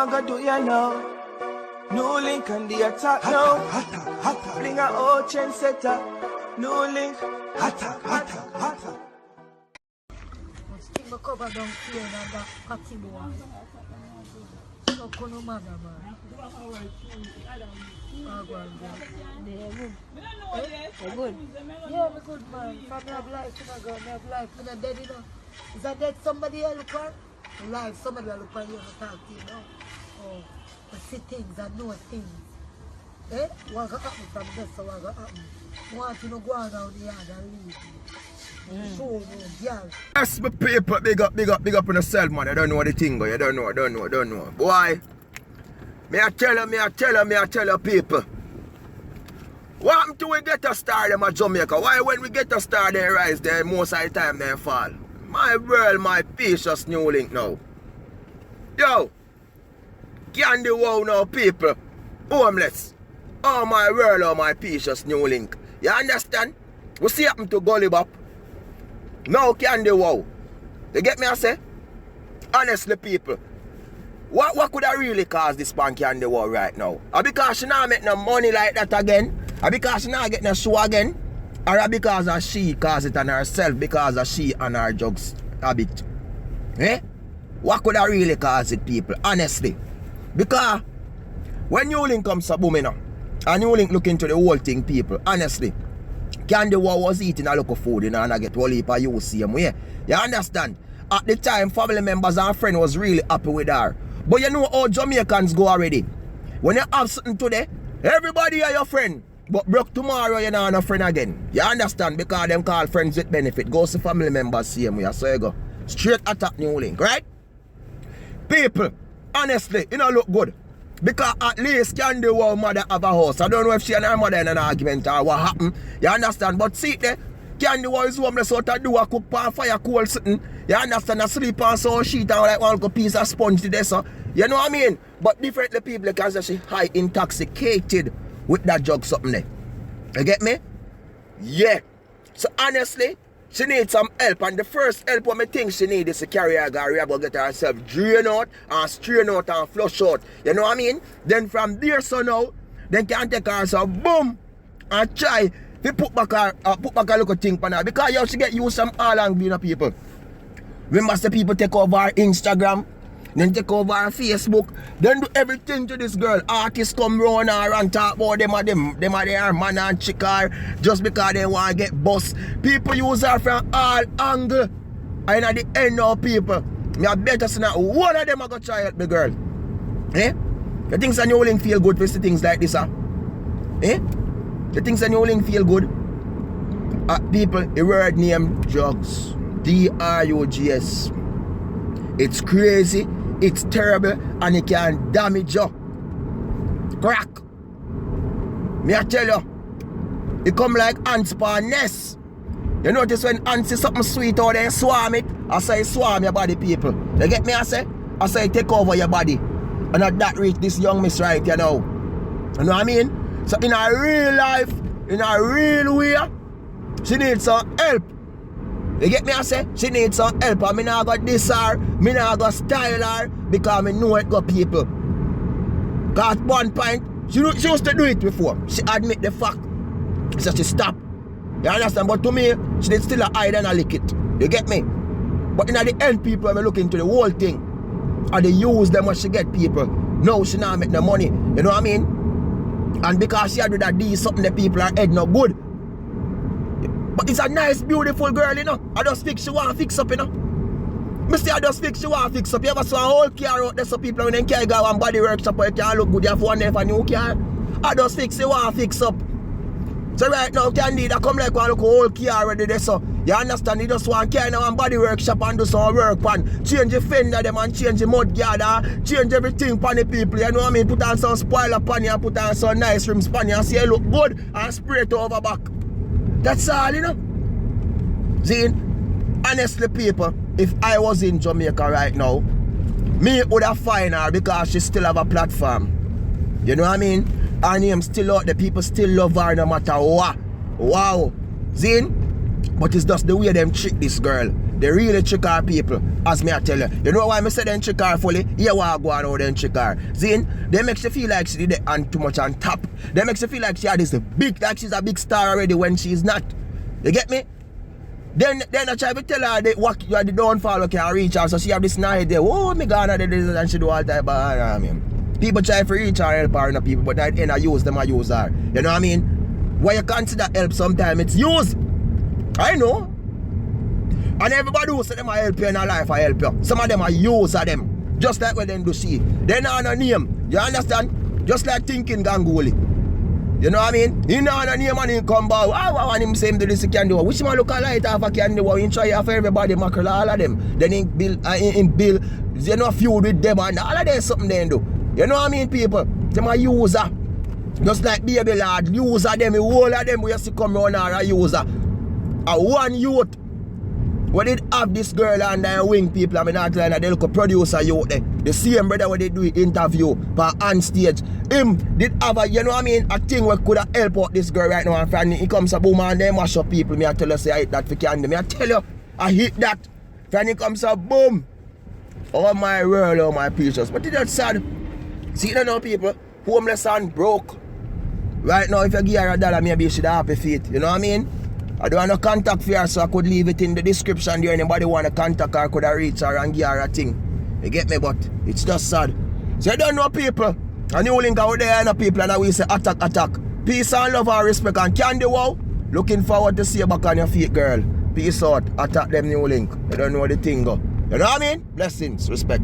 want to do you know. New link on the attack now. Bring a old chain setter. New link. Hotter. Stick my cover down here and that patty boy. So kono mother man. Oh, go on, they're good. They're good. Yeah, I'm good man. If I have life, I have life. I'm not dead, you know. Is that dead somebody else look on? Life, somebody else look on you and talk to you, you know. Oh, I see things, I know things. Eh? What going to happen from this, so what going to happen? I want you to go on down the yard and leave. Show me, girl. Yes, my people, big up on yourself, man. You don't know the thing, you don't know. Boy, me I tell you, people. What happened to we get a star them at Jamaica? Why when we get a star they rise, they most of the time they fall? My world, my precious new link now. Yo, candy wow now, people. Homeless. Oh my world, oh my precious new link. You understand? We see happen to Gully Bop. Now candy wow. You get me I say? Honestly, people. What could I really cause this pan candy wow right now? Because she not make no money like that again? Because she not get no show again? Or because of she cause it on herself because of she and her drugs habit? Eh? What could I really cause it, people? Honestly. Because when you link comes to boom, and you link look into the whole thing, people, honestly, Candy Wow was eating a lot of food, and I get one heap of you see him. Yeah? You understand? At the time, family members and friends was really happy with her. But you know how Jamaicans go already. When you have something today, everybody are your friend. But broke tomorrow, you're not a friend again. You understand? Because them call friends with benefit. Go to family members, see them. So you go. Straight attack New Link, right? People, honestly, it don't look good. Because at least Candy Wow mother have a house. I don't know if she and her mother in an argument or what happened. You understand? But see there, Candy Wow is homeless so to do a cook pan fire cool something. You understand? I sleep on so sheet and like one piece of sponge to this. So. You know what I mean? But differently people can say she high intoxicated with that drug something there. You get me? Yeah. So honestly, she needs some help, and the first help what I think she needs is to carry her garage, but get herself drain out and strain out and flush out. You know what I mean? Then from there so now, then can take herself boom and try to put back a little thing on her. Because you she get used some all and people. Remember the people take over her Instagram, then take over her Facebook, then do everything to this girl. Artists come round her and talk about them are their man and chick her just because they want to get boss. People use her from all angles. And at the end of people, me I better say that one of them are going to try help the girl. Eh? The things that you feel good for things like this, huh? Eh? The things that you feel good. People, the word name drugs. D-R-U-G-S. It's crazy. It's terrible and it can damage you. Crack. Me I tell you, it come like ants upon nest. You notice when ants see something sweet or they swarm it, I say swarm your body, people. You get me I say? I say take over your body. And at that reach this young miss right, you know. You know what I mean? So in a real life, in a real way, she needs some help. You get me I say? She needs some help. And me not got this her, me not got style her, because me know it got people. Cause at one point, she used to do it before. She admit the fact. So she stopped. You understand? But to me, she did still a hide and a lick it. You get me? But in the end, people are looking into the whole thing. And they use them when she get people. No, she not make no money. You know what I mean? And because she had do that D something the people are head no good. But it's a nice, beautiful girl, you know. I just fix she want to fix up, you know. I say I just fix she want to fix up. You ever saw a whole car out there so people when they can't go and body workshop or you can't look good, you have one there for a new car. I just fix she want to fix up. So right now, Candy, I come like one look whole car already there, so you understand, you just want to carry now and body workshop and do some work and change the fender them and change the mud guard and change everything for the people, you know what I mean? Put on some spoiler pan you and put on some nice rims pan you and see you look good and spray it over back. That's all, you know. See, honestly, people, if I was in Jamaica right now, me would have find her because she still have a platform. You know what I mean? Her name still out, the people still love her no matter what. Wow. See? But it's just the way them trick this girl. They really trick our people, as me I tell you. You know why I say them trick her fully? Yeah, why I go on how them trick her. See, they makes you feel like she did it and too much on top. They makes you feel like she had this big, like she's a big star already when she's not. You get me? Then I try to tell her that what you are the downfall okay, I reach her. So she have this night there. Oh, me gonna do this and she do all type of I mean. People try to reach her and help her in the people, but at the end I use them, I use her. You know what I mean? What you consider help sometimes it's use. I know. And everybody who say them I help you in a life, I help you. Some of them are use of them. Just like when them do see. They not a name. You understand? Just like thinking Ganguly. You know what I mean? He not a name and he come back. I want him say him do this he can do. Which man look a light half a can do. He try for everybody mackerel, all of them. Then he build you know, feud with them and all of them something they do. You know what I mean, people? Them a user. Just like baby lad, user them, the whole of them we used to come around are a user. A one youth. When they have this girl and their wing people, I mean, not like they look a producer youth there. The same brother when they do interview on stage. Him did have a, you know what I mean, a thing where could have helped out this girl right now and finally he comes a boom and they mash up people. Me I tell you say I hit that for candy. Me I tell you, I hit that. Finally comes a boom. Oh my world, oh my precious. But it's not sad. See you know people, homeless and broke. Right now if you give her $1, maybe you should have happy feet. You know what I mean? I don't have no contact for her, so I could leave it in the description there. Anybody want to contact her, could have reach her and give her a thing. You get me? But it's just sad. So you don't know people. And you link out there and people and we say attack. Peace and love and respect and candy wow. Looking forward to see you back on your feet, girl. Peace out. Attack them new link. You don't know the thing go. You know what I mean? Blessings, respect.